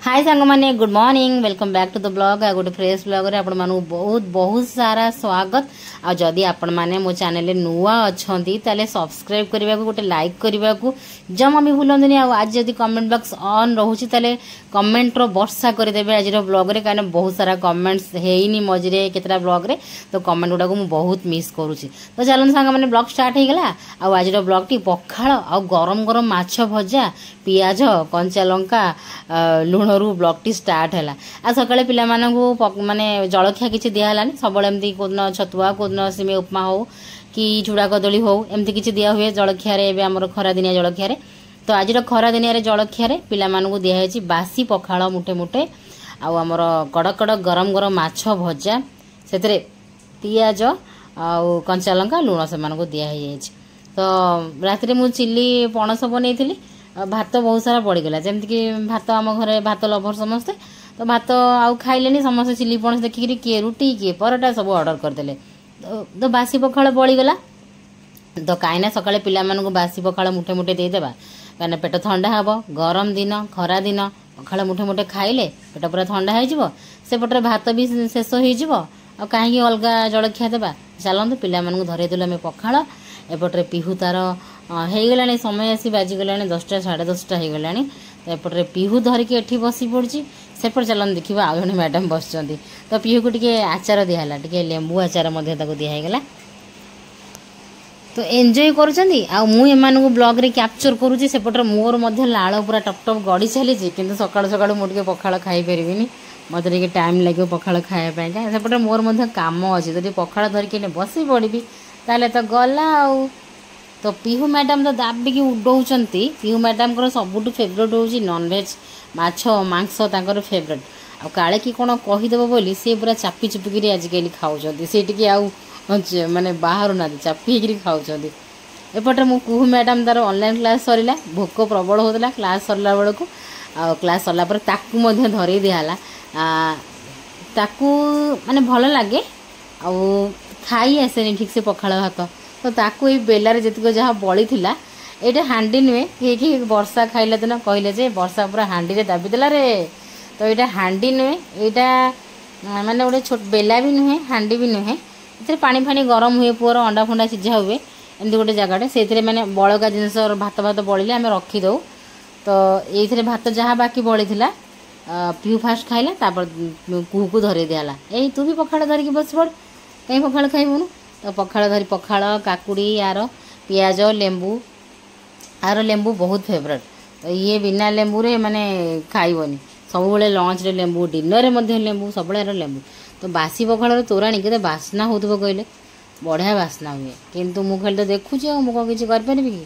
हाय सांग माने good morning welcome back to the blog आ गोटे फ्रेश ब्लॉग रे आपण मानु बहुत बहुत सारा स्वागत आ जदी आपण माने मो चैनल नुआ अछंती ताले सब्सक्राइब करबा को गोटे लाइक करबा को जमा भी भूलंदनी आ आज जदी कमेंट बॉक्स ऑन रहउची ताले कमेंट रो वर्षा कर देबे आज रो ब्लॉग रे काने बहुत सारा कमेंट्स हेइनी मजरे केतरा ब्लॉग रे तो कमेंट गुडा को मु बहुत मिस करूची तो चलन सांग माने ब्लॉग स्टार्ट हे गेला आ आज रो ब्लॉग टी पखाळ आ गरम गरम माछ भजा पियाज कंचा लंका लुण रू ब्लॉग टी स्टार्ट है आ सकाळे पिला मानकु माने जलखिया किछि दिया हलानी सबले एमती कोदन छतुआ कोदन सिमे उपमा हो कि चूड़ा कदली हो एमती किछि दिया हुए जलखिया रे एबे हमर खरा दिनिया जलखिया रे तो आज रो खरा दिनिया रे जलखिया रे पिला मानकु दिया हेछि बासी पखाळ मुठे मुठे आ हमर कड़क कड़क गरम गरम माछ भजा सेतरे पियाज आ कंचा लंका लुण से मानकु दिया हे छि तो रात रे मु चिल्ली पणस बनेइथिली भात बहुत सारा पड़गला जमती कि भात आम घरे भात लभर समस्ते तो भात आउ खाइले समस्त चिल्ली पणस देखिकी किए रुटी किए परोटा सब ऑर्डर करदेले तो बासी पखाळ बळीगला तो कहीं सकाळे पिला मानकु बासी पखाळ मुठे मुठे देदेबा कहीं पेट ठंडा हबो गरम दिन खरा दिन पखाळ मुठे मुठे खाइले पेट पूरा ठंडा हो जिवो सेपटे भात भी शेष हो जिवो आ कहीं अलगा जलखिया देबा चलंतु पिला मानकु धरे देलु हमें पखाळ एपटे पिहू तार हो समय आसी बाजिगला 10टा 10:30 हो गला तो एपटे पिहू धरिकी एठी बसी पड़ी सेपटे चलन देखा आउ जड़े मैडम बस तो पिहू को टे आचार दिहला टे लेंबू आचार दिहगला तो एंजॉय करुँच आमू ब्लॉग रे कैप्चर करुँची सेपटे मोर लाल पूरा टप टप गड़ी चली कि सका सका मुझे पखाळ खाई पारि मत टाइम लगे पखाळ खायापाई सेपटे मोर काम अच्छी तो पखाळ धरिकी बसी पड़ी ताले तो गला आउ तो पिहू मैडम तो दाबिकी उडौचंती पिहू मैडम को सबुठ फेवरेट होची नॉनवेज माछ मांस तांकर फेवरेट आ काले की कोन कहिदेबो बोली से पूरा चापी चुपिकी आजिकल खाऊचंती से टिके आउ माने बाहर ना चापी खाऊचंती एपटे मो कुहू मैडम तार ऑनलाइन क्लास सरिला भोक प्रबल होतला क्लास सरला बेलको आ क्लास सरला पर ताकू मध्ये धरे दिहाला ताकू माने भल लागे आ खाई आसेनी ठीक से पखाळ भात तो ताकू ये बेलार जीतक जहाँ बड़ी थी ये हांडी नुहे कि वर्षा खाइला दिन कहले जे वर्षा पूरा हांडी रे दाबीदेला रे तो ये हांडी नुहे यहाँ माने गोटे छोट बेला भी नुहे हांडी भी नुहे ये पानी फानी गरम हुए पुअर अंडा फंडा सिझा हुए एमती गोटे जगह से मैंने बड़का जिनस भात भात बड़े आम रखीदे तो ये भात जहाँ बाकी बड़ी थी पिहू फास्ट खाइला कुहू को धरे दिहला ए तू भी पखाड़ धरिकी बस पड़ कहीं पखाड़ खाइबुनु तो पखाळ धरी पखाळ काकुड़ी यार पियाज लेंबू आर लेंबू बहुत फेवरेट तो ये बिना लेंबू रे माने खाइबनी सब बेले लंच रे लेंबू डिनर रे मध्य लेंबू सब बेले लेंबू तो बासी पखाळ तोराणी केते बास्ना होतबो कहले बढ़िया बास्ना हुए किंतु मु खाली तो देखुची मु को किछि कर परबी कि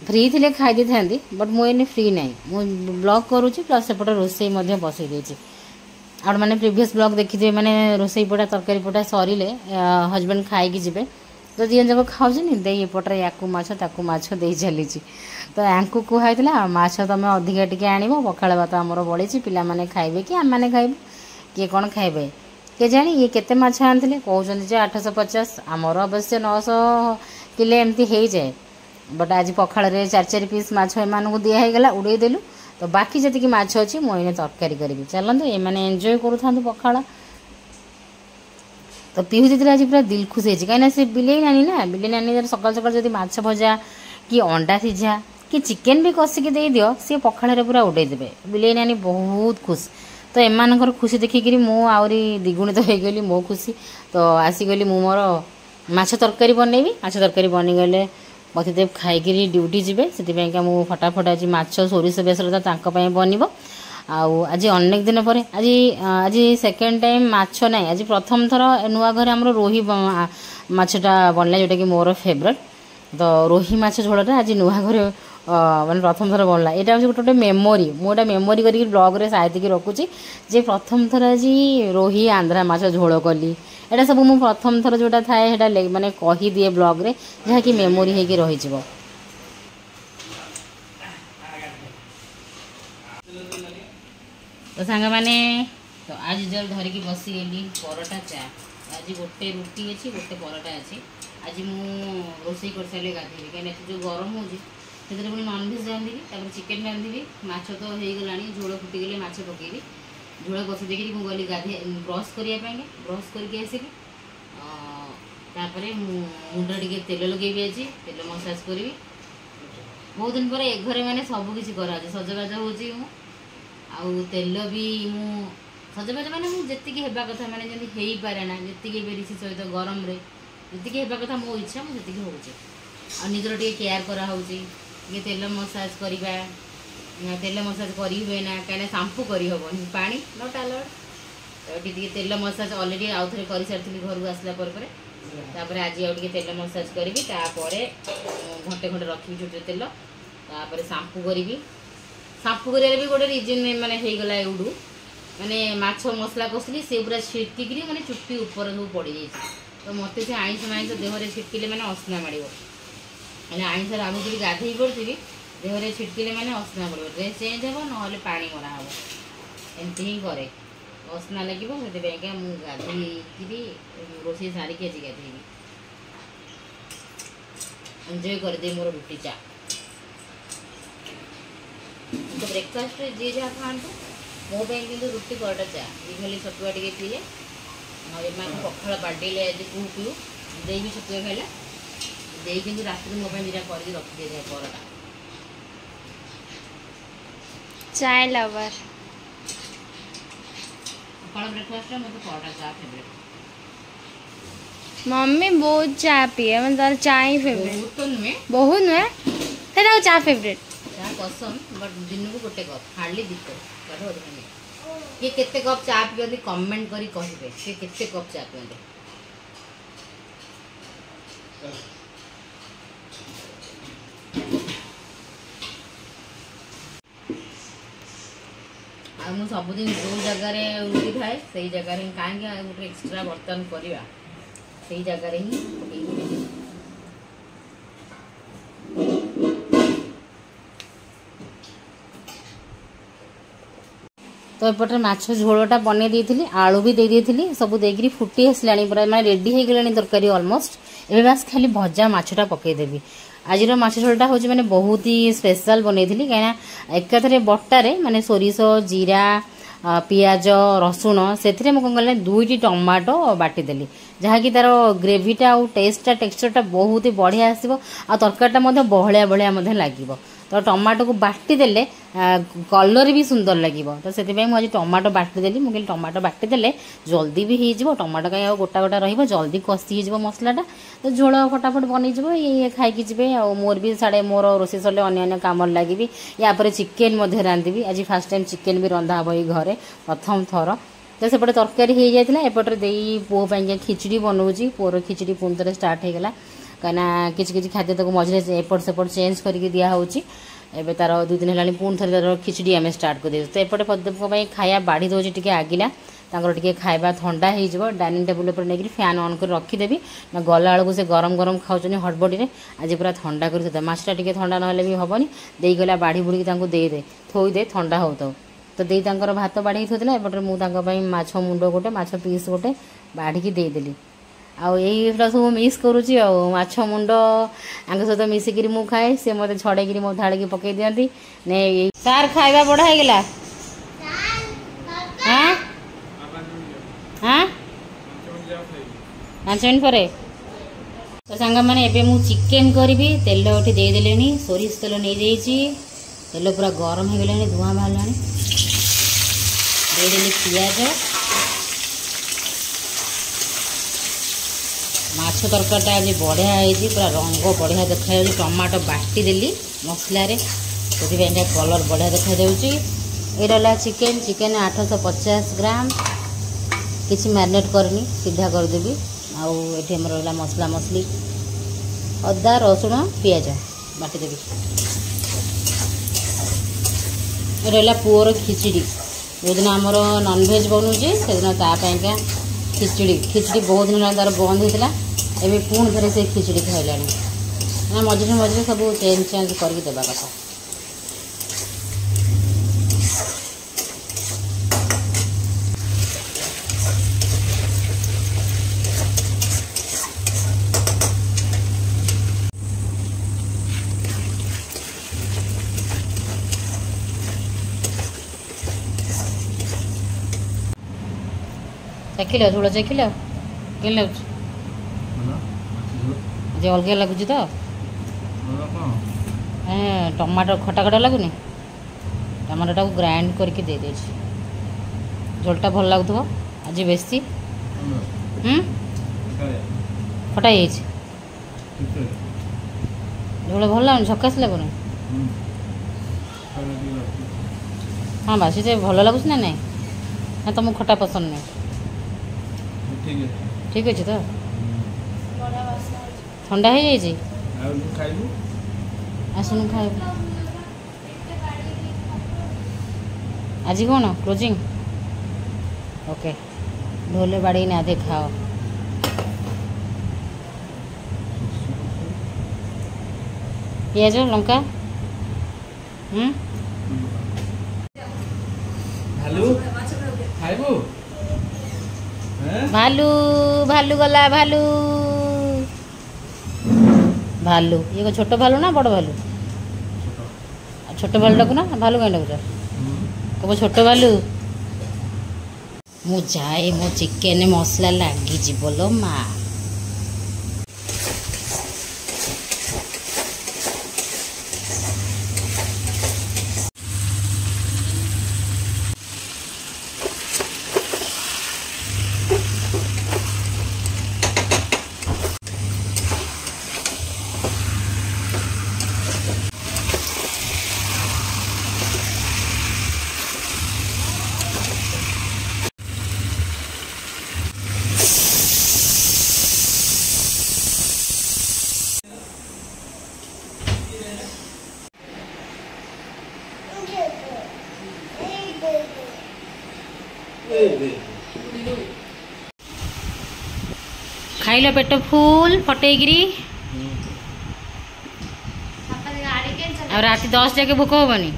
फ्री थिले खाइ दे थांदी बट मु एने फ्री नाही मु ब्लॉग करूची प्लस सेपटे रोसई मध्य बसई देची आउट मैंने प्रीवियस ब्लॉग देखी मैंने रोसई पटा तरकारी पटा सरिले हजबैंड खाई जीवे तो दिहन जाक खाऊँ दे एपटे या ताकू माछ दे चली तो यांकू कहला माछ तुम अधिका टी आण पखाळ भात आमर बड़ी पिला माने खाइबे कि आम मैंने खाइबे किए कौन खाइबे किए जानी ये केते माछ आनते कहते 850 आमर अवश्य 900 किले एमती हो जाए बट आज पखाळ रे 4 पीस माछ एमानकु दिया हेगला उड़े देलु तो बाकी जी माछ अच्छी मुझे तरकारी करी चलते ये एंजॉय करूँ पखाळ तो पिहू दीदी आज पूरा दिल खुश होती कहीं से बिलेई नानी सकाल सकाल जब माछ भजा कि अंडा सिझा कि चिकेन भी कषिकी दे दियो सी पखाळ पूरा उड़े देवे बिलेई नानी बहुत खुश तो एमानकर खुशी देखिकी मु आहरी द्विगुणित हो गली मो खुशी तो आसीगली मु मोर माछ तरकारी बनैबी माछ तरकारी बनीगले पतिदेव खाई ड्यूटी जीवे से मुझे फटाफट आज माछ सोरिष बेसर बनब आज अनेक दिन पर आज आज सेकेंड टाइम माछ ना आज प्रथम थर नुआ घर आम रोही माछटा बनला जोटा कि मोर फेवरेट तो रोही माछ झोलटा आज नुआ घर माने प्रथम थर बनला यहाँ हूँ गोटे मेमोरी मुझे मेमोरी कर ब्लॉग रे साइतिकी रखुची जे प्रथम थर आज रोही आंध्रा माछ झोल कली एटा सब मु प्रथम थर जोटा थाए हेटा माने कही दिए ब्लॉग रे जहाँ कि मेमोरी हेकी रही जिवो तो सांग माने तो आज जल धरिकी बसी गली परोटा चा आज गोटे रुटी अच्छी गोटे परोटा अच्छी आज मु रोसई कर सारे गाधेली कहीं जो गरम हो ସେଥିରେ ପୁଣି ନନଭେଜ୍ ରାନ୍ଧିବି, ତାପରେ ଚିକେନ୍ ରାନ୍ଧିବି। ମାଛ ତ ହେଇଗଲାଣି, ଝୋଳ ଫୁଟିଗଲେ ମାଛ ପକେଇବି। ଝୋଳ କଷି ଦେଇକିରି ମୁଁ ଗଲି ବ୍ରସ୍ କରିବା ପାଇଁକା। ବ୍ରସ୍ କରିକି ଆସିଲି, ତାପରେ ମୁଁ ମୁଣ୍ଡରେ ଟିକେ ତେଲ ଲଗେଇବି। ଆଜି ତେଲ ମସାଜ କରିବି। ବହୁତ ଦିନ ପରେ ଏ ଘରେ ମାନେ ସବୁକିଛି କରାହେଉଛି। ସଜବାଜ ହେଉଛି ମୁଁ, ଆଉ ତେଲ ବି ମୁଁ ସଜବାଜ ମାନେ ମୁଁ ଯେତିକି ହେବା କଥା, ମାନେ ଯେମିତି ହେଇପାରେ ନା, ଯେତିକି ବେରିସି ସହିତ ଗରମରେ ଯେତିକି ହେବା କଥା ମୋ ଇଚ୍ଛା ମୁଁ ସେତିକି ହେଉଛି। ଆଉ ନିଜର ଟିକେ କେୟାର କରାହେଉଛି। ଟିକେ ତେଲ ମସାଜ କରିବା, ତେଲ ମସାଜ କରି ହୁଏ ନା, କାହିଁକିନା ସାମ୍ପୁ କରିହେବନି, ପାଣି ନଟ୍ ଆଲାଉଡ୍। ଏଠି ଟିକେ ତେଲ ମସାଜ ଅଲରେଡ଼ି ଆଉ ଥରେ କରିସାରିଥିଲି ଘରକୁ ଆସିଲା ପରେ। ତାପରେ ଆଜି ଆଉ ଟିକେ ତେଲ ମସାଜ କରିବି। ତାପରେ ଘଣ୍ଟେ ଖଣ୍ଡେ ରଖିବି ଚୁଟିରେ ତେଲ, ତାପରେ ସାମ୍ପୁ କରିବି। ସାମ୍ପୁ କରିବାରେ ବି ଗୋଟେ ରିଜନ୍ ମାନେ ହେଇଗଲା ଏଉଠୁ, ମାନେ ମାଛ ମସଲା କଷିଲି, ସେ ପୁରା ଛିଟକିକିରି ମାନେ ଚୁଟି ଉପରେ ସବୁ ପଡ଼ିଯାଇଛି। ତ ମୋତେ ସେ ଆଇଁଷ ଦେହରେ ଛିଟକିଲେ ମାନେ ଅସନା ମାଡ଼ିବ। ମାନେ ଆଇଁଷ ରାନ୍ଧିକିରି ଗାଧେଇ ପଡ଼ିଥିବି, ଦେହରେ ଛିଟକିଲେ ମାନେ ଅସନା ପଡ଼ିବ। ଡ୍ରେସ୍ ଚେଞ୍ଜ ହେବ, ନହେଲେ ପାଣି ମରା ହେବ। ଏମିତି ହିଁ କରେ, ଅସନା ଲାଗିବ। ସେଥିପାଇଁକା ମୁଁ ଗାଧେଇକିରି ରୋଷେଇ ସାରିକି ଆଜି ଗାଧେଇବି। ଏନ୍ଜୟ କରିଦିଏ ମୋର ରୁଟି ଚା। ତ ବ୍ରେକଫାଷ୍ଟରେ ଯିଏ ଯାହା ଖାଆନ୍ତୁ, ମୋ ପାଇଁ କିନ୍ତୁ ରୁଟି ପରଟା ଚା। ଇଏ ଖାଲି ଛତୁଆ ଟିକେ ପିଇଲେ, ଆଉ ଏମାନେ ପଖାଳ ବାଡ଼େଇଲେ ଆଜି ପିଉ। ଦେଇ ବି ଛତୁଆ ଖାଇଲା। ଦେଇ କିନ୍ତୁ ରାତିରେ ମୋ ପାଇଁ ଦୁଇଟା କରିକି ରଖିଦେଇଥାଏ ପରଟା। चाय लवर। सकाଳ ब्रेकफास्ट मतलब पराठा चा फेवरेट। मम्मी बहुत चाय पिए, मतलब तार चाय ही फेवरेट। बहुत तो नुहे, बहुत नुहे हेटा चाय फेवरेट। चा पसंद, बट दिन को गोटे कप, हार्डली 2 कप। ये केते कप चा पियंती कमेंट करी कहिबे, ये केते कप चा पियंती। आ मु सबुदिन जो जगार रुटी थाए से जगार कहीं गोटे एक्सट्रा बर्तन करवा से जगार ही तो एपटे माछ झोलटा बनै देइथिली, आलू भी दे देइथिली, सब देकरी फुटी आसलानी पूरा माने रेडी हो गलानी तरकारी ऑलमोस्ट। एबे बस खाली भजा माछटा पकई देबी। आज माछ झोलटा होची माने बहुत ही स्पेशल बनैथिली, काइना एकाथरे बट्टारे माने सोरिष जीरा पियाज रसुण से मु कौन कल 2टी टमाटो बाटी देली, जहाँकि तार ग्रेवीटा और टेस्टा टेक्सचरटा बहुत ही बढ़िया आसो, आ तरकारीटा बहलिया बहलिया लगे। तो टमाटो को बाटी देले कलर भी सुंदर लगे। तो से मुझे टमाटो बाटी देली, मुझे टमाटो बाटी देले जल्दी भी हो टमाटो कहीं गोटा गोटा रही जल्दी कषि हो मसलाटा, तो झोल फटाफट बन ये खाई जी। आ मोर भी साढ़े मोर रोषे सर अन्य कम लगे। यापर चिकेन रांधि, आज फास्ट टाइम चिकेन भी रंधा हम ये घरे प्रथम थर। तो सेपटे तरकारी हो जाता, एपटे दे पुओ खिचड़ी बनाऊँगी, पुओर खिचड़ी पुणी थे स्टार्ट होगा, कहीं किसी खाद्य तक मझे एपट सेपट चेंज करके दिखाऊँगी। एबे तार 2 दिन है पुणी थे तार खिचड़ी आम स्टार्ट कर। तो एपटे पदीप खाया बाढ़ी दूसरी टी आगिला, टे खाଇବା ठंडा हो डाइनिंग टेबुल पर नहीं फैन ऑन कर रखीदेवी ना गला बेलू से गरम गरम खाऊँ हटबड़ी में। आज पूरा ठंडा कर माछटा टी ठंडा ना भी हेनी, दे गला बाढ़ी बुड़ी दे थोईदे ठंडा हो। तो दे भात बाढ़ी थोड़ा, एपटे मुझे माछ मुंड गोटे माछ पीस गोटे बाढ़ी देदेली। आईटा सब मिस करुच्ची माछ मुंड आंक सहित मिसिकी मु खाए, सी मत छड़े मो ढाड़ी पकई दिखती ने सार खाଇବା बड़ा है। हाँ हाँ 5 मिनट पर। तो सांग मैंने एबे मु चिकेन करी तेल उठी देदेले, सोरिष तेल नहीं जाइए, तेल पूरा गरम हो गलानी, धुआं बाहर देदेली पियाज। माछ तरकारीटा आज बढ़िया है, पूरा रंग बढ़िया देखा। टमाटो बाटी देली मसलार, से कलर बढ़िया देखा। ये रहा चिकेन, चिकेन 850 ग्राम, किसी मैरिनेट करनी सीधा करदेवी। आठ रहा मसला मसली अदा रसुण पियाज बाटीदेवी। रहा पुओर खिचड़ी, जो दिन आमर नॉनवेज बनूचे से दिन तापाइका खिचड़ी। खिचड़ी बहुत दिन तार बंद होता, एवं पुणी थे से खिचड़ी खाइलानी, मझे मझे सब चेंज चेंज करके देवा कथा। ଚାଖିଲ ଝୋଳ ଚାଖିଲ କେମିତି ଲାଗୁଛି? ଯେ ଅଲଗା ଲାଗୁଛି ତ ଟମାଟୋ ଖଟା ଖଟା ଲାଗୁନି? ଟମାଟୋଟାକୁ ଗ୍ରାଇଣ୍ଡ କରିକି ଦେଇଦେଇଛି। ଝୋଳଟା ଭଲ ଲାଗୁଥିବ ଆଜି ବେଶୀ ଖଟା ହେଇଯାଇଛି। ଝୋଳ ଭଲ ଲାଗୁନି ଝକାସ ଲାଗୁନି? ହଁ ବାସି ଯେ ଭଲ ଲାଗୁଛି ନା ନାଇଁ? ନା ତୁମକୁ ଖଟା ପସନ୍ଦ ନାହିଁ? ଠିକ୍ ଅଛି ତ? ଥଣ୍ଡା ହେଇଯାଇଛି? ଆସୁନୁ ଖାଇବୁ। ଆଜି କ'ଣ କ୍ଲୋଜିଂ? ଓକେ ଢୋଲେ ବାଡ଼େଇକି ଆଧେ ଖାଅ। ପିଆଜ ଲଙ୍କା ଭାଲୁ ଭାଲୁ ଗଲା ଭାଲୁ ଭାଲୁ ଇଏ କ'ଣ ଛୋଟ ଭାଲୁ ନା ବଡ଼ ଭାଲୁ? ଛୋଟ ଭାଲୁ ଡାକୁନା ଭାଲୁ କାହିଁ ଡାକୁଛ? କବ ଛୋଟ ଭାଲୁ। ମୁଁ ଯାଏ ମୋ ଚିକେନ ମସଲା ଲାଗିଯିବ ଲୋ ମା। खाइल पेट फुल फटेगी आ राति 10 जाके भोक हेनी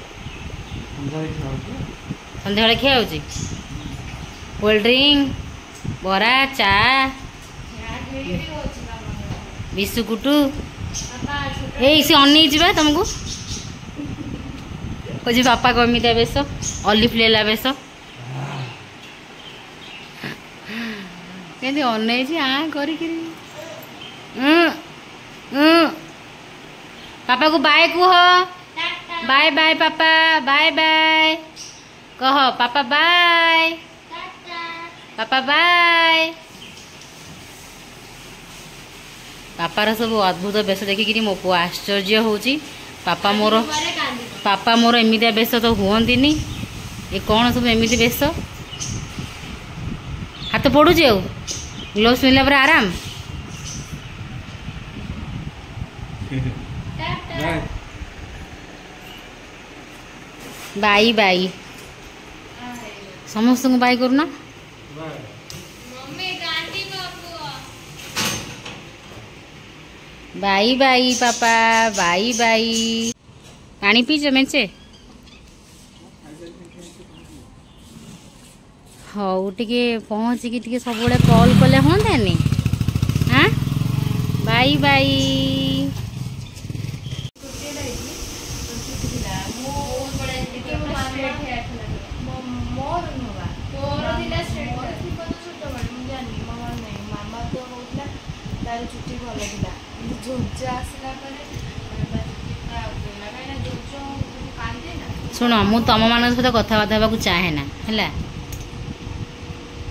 सन्ध्या खिया हो कोल्ड ड्रिंक बरा चा बिस्कुटू सी अनै जा तुमको कह बापा को एमती बेस अलिफ लेला बेस केंदी अनै करी पापा को बाय कह बाय बाय पापा बाय बाय कह पापा बाय पापा बाय। पापार सब अद्भुत बेस देखिकी मो पु आश्चर्य होची। पापा मोर एमितिया बेस तो हुअंती ये कौन सब एमिति बेस हाथ पड़ू ग्लोव्स मिलला पर आराम बाई बाई समस्त को बाई करूना बाई बाई पापा बाई बाई पानी पीछ मेचे हाँ टे पहुँचिकी सब कॉल कले हाँ हाँ बाई बाई। चुटी भल शुण मु तुम मान सहित कथबार्ता होगा चाहे ना है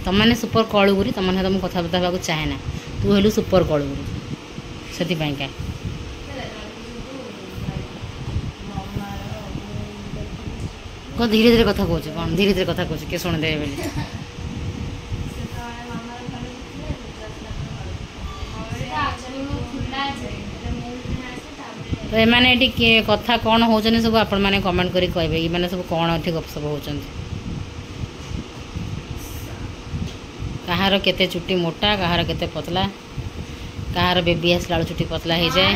तुम मैंने सुपर कलुगुरी तुम सहित मुझे कथबार्ता होगा चाहे ना तू हेलु सुपर कलुगुरी से धीरे धीरे कथा कौच कौन धीरे धीरे कथा कौच किए शुणदे बोली तो एमाने कथा कौन होचने सब आपण मैंने कमेंट करी कहबे ये माने सब कौन एठी गपसप होचन कहार केते चुट्टी मोटा कहार केते पतला कहार बेबी आसला बेलू चुट्टी पतला हो जाए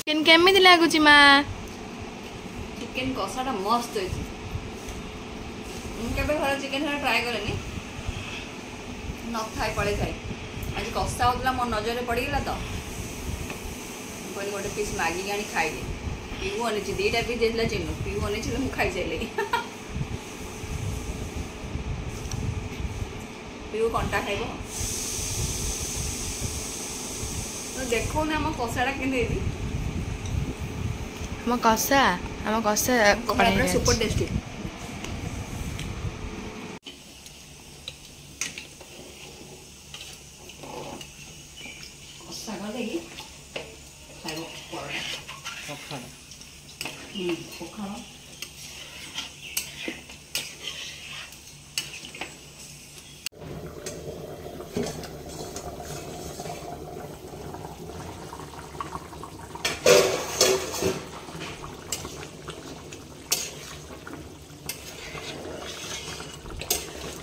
चिकेन केमिति लागुची माँ चिकेन कषाटा मस्त होइछि केबे घर चिकेन ट्राए करेनी न खाई पड़े खाई आज कषा होता मो नजर पड़गला तो कहनी गोटे पीस मागिक आनी खाइली पीऊ अनिची 2टा पीस देला चिन्नु पीऊ अनिची मु खाई साइले पीऊ कंटा खाइबो तो देखो ना हम कसाड़ा केंदे दी ଆମ କଷା कसाड़ा सुपर टेस्टी कसा गले की खाइबो पखाड़ पखाड़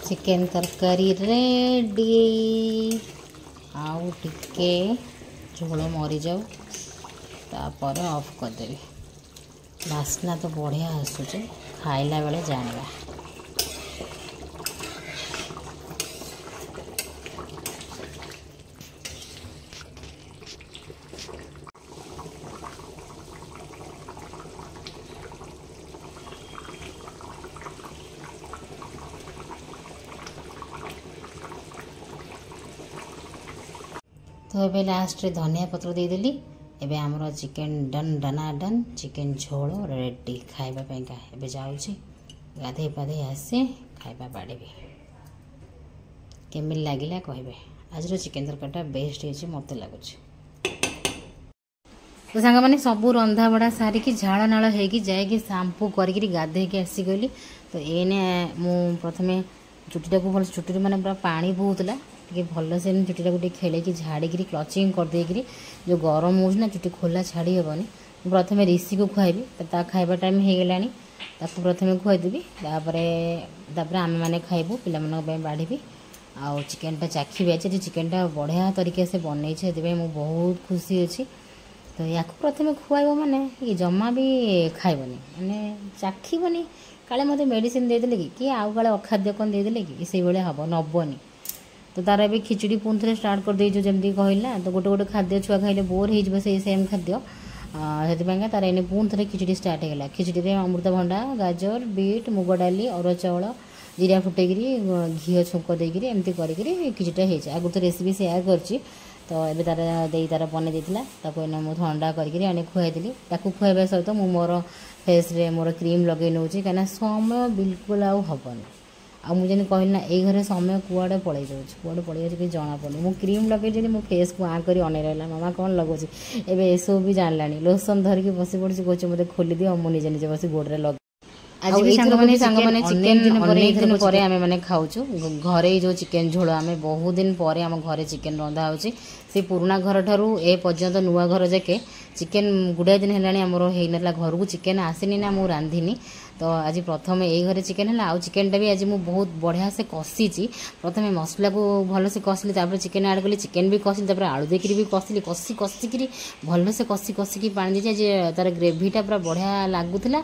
चिकेन तरकारी रेडी आउ टिके झोल मरी जाऊ तापर ऑफ करदेवी बास्ना तो बढ़िया आसूचे खाइला बेले जानिबा तो ये लास्ट रे धनिया पत्र देदेली एबे हमरो चिकेन डन डना डन चिकेन झोल रेडी खाइबा पेंका एबे जाउची गाधे पाधे आसे खाइबा बाड़ेबे केमिल लागिला कहबे आज रो चिकेन तरकाटा बेस्ट हेची मते लागुची तो सांग माने सबू रंधा बड़ा सारी की झाड़ नाळ हेकी जाय की शैम्पू करके गाधे के आसी गली तो एने मु प्रथमे चुटीटा को भल चुटी माने पूरा पानी बहुतला टे भल से चुटीटा को खेल की झाड़ी क्लचिंग करदे जो गरम हो चुटी खोला छाड़ी हेनी प्रथम ऋषि को खुआबी खाइबा टाइम हो गलानी प्रथम खुआदेवी आम मैंने खाइबू पिला बाढ़ी आउ चिकेनटा चाखी आज चिकेनटा बढ़िया तरीके से बनई से बहुत खुशी अच्छी तो या प्रथम खुआब मैंने ये जमा भी खाइबनी मैंने चाखबनी काले मत मेडिसिन देदेले कि आउ काले अखाद्य कौन देदेले कि से भाई हम नबनी तो तार भी खिचड़ी पुणी थे स्टार्ट कर देचु जमी कहला तो गोटे गोटे खाद्य छुआ खाइले बोर हो सेम खाद्य से तार एने पुणी थे खिचड़ी स्टार्ट होगा खिचड़ी में अमृतभंडा गाजर बीट मुग डाली अरुआ चाउल जीरा फुटेक घी छुंक देकर एमती कर खिचड़ीटा हो आगु तो रेसिपी सेयार करची तो ये तार दे तार बन देता मुझे ठंडा करके खुआईली खुआवा सहित मु मोर फेस रे मोर क्रीम लगे नौ कहीं समय बिल्कुल आउ हेनी आ मुझे कहली ना ये घरे समय कुआड़े पड़े जाऊँ पड़े जाए जना पड़े मु क्रीम लगे मो फेस को आँ कर अन रहा मामा कौन लगुच एवं सब भी जानला लोसन धरिकी बसी पड़ी कहे मतलब खोली दियो मुझे निजे निजे बस गोड़े लगे आज भी सांगने चिकेन दिन पर आम मैंने खाऊँ घरे जो चिकेन झोल आम बहुत दिन पर आम घरे चिकेन रंधा हो से पुराना घर ठारू ए पर्यंत नुआ घर जाके चिकेन गुड़ाए दिन है आमर होना घर को चिकेन आसनी ना मुझे रांधिनी तो आज प्रथम ये घरे चिकेन है आउ चिकेनटा भी आज मुझे बहुत बढ़िया से कषी प्रथम मसला को भल से कषिली चिकेन आड कली चिकेन भी कषिली आलू देकर भी कषिली कषि कषिकी भल से कषि कषिकी पानी दीजिए तार ग्रेवीटा पूरा बढ़िया लगुला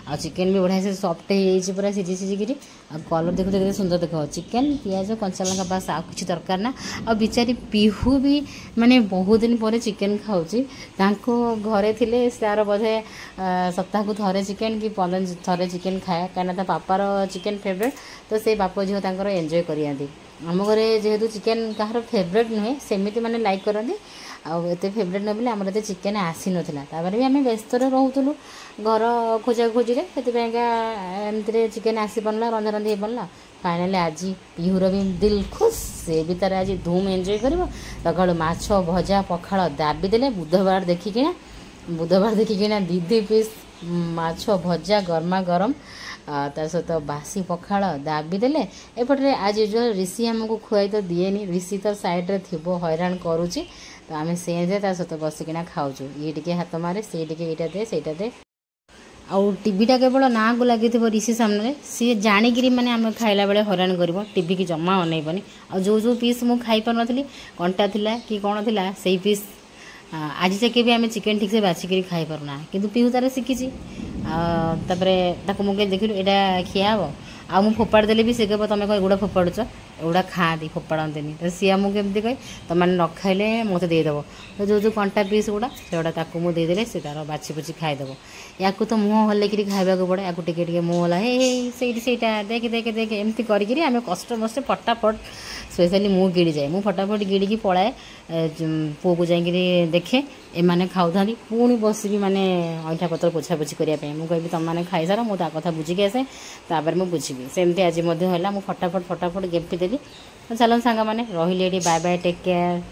आ चिकेन भी बढ़िया से सफ्ट हो पूरा सिझी सिझिकी कलर देखो देखते सुंदर देख चिकेन पियाज कंचा लंका बास आ कि दरकार ना आ बिचारी पीहू भी माने बहुत दिन पर चिकेन खाऊँगी घरे थिले तार बोधे सप्ताह को थरे चिकेन कि 15 थरे चिकेन खाए कहीं पापार चिकेन फेवरेट तो से बाप झील एंजॉय करियां आम घरे जेहेतु चिकेन कहार फेवरेट नुहे सेमती मैंने लाइक करती आते फेवरेट न बोले आमर चिकेन आसी नाला भी आम व्यस्त रोलु घर खोजा खोजी से एमती चिकेन आसी पारा रंधा रंधि हो पारा फाइनाली आज पीहूर भी दिल खुश से भी तार आज धूम एंजॉय कर सका माछ भजा पखाड़ दाबी देले बुधवार देखिकिना दी पीस माछ भजा गरमा गरम तार सहित बासी पखाड़ दाबी देले एपटे आज जो ऋषि आमको खुआई तो दिएनी ऋषि तो सैड्रे थी हैरान करुच्ची तो आम से सहित बसिकिना खाऊँ ये टे हाथ मारे से यहाँ दे से दे आउ टीवीटा केवल ना को लगी ऋषि सामने सी जाणिकी मैंने आम खाइला बेले हैरान कर टीवी की जमा अनैबनी आ जो जो पीस मुझे खाई पार नी कंटा थिला कि कौन थिला से पीस आज जाके भी आम चिकेन ठीक से बाछिक खाई पारना किंतु पीहू तार शिखी मुझे देखिलु यहाँ खिया हम आ फोपाड़ देले भी से कह तुम कौन गुड़ा फोपाड़ुच एगुड़ा खाती फोपाड़ते तो सी आमको केमती कहे तुमने न खाइले मत देदेव तो जो जो कंटा पीस गुड़ा से मुझे देदेले से तार बाछी बुची खाईदेव या तो मुँह हल्लेकि खाइबा पड़े या टे मुँह हल्ला सहीटा देख देख देख एमती करें आम कष्ट मष्ट फटाफट स्पेशली मु गिड़ी जाए मु फटाफट गिड़ी की पलाए पुओ को जाकि देखे एमाने खाऊ पुणी बसिकी माने अंठा पत्र पोछापोछि करने मुझे तुमने खाई सार मुझे कथा बुझिकी आसे तापर मुझे बुझी सेमती आज है फटाफट फटाफट गेंफी देली चलो सांग मैंने रही बाय बाय टेक केयर।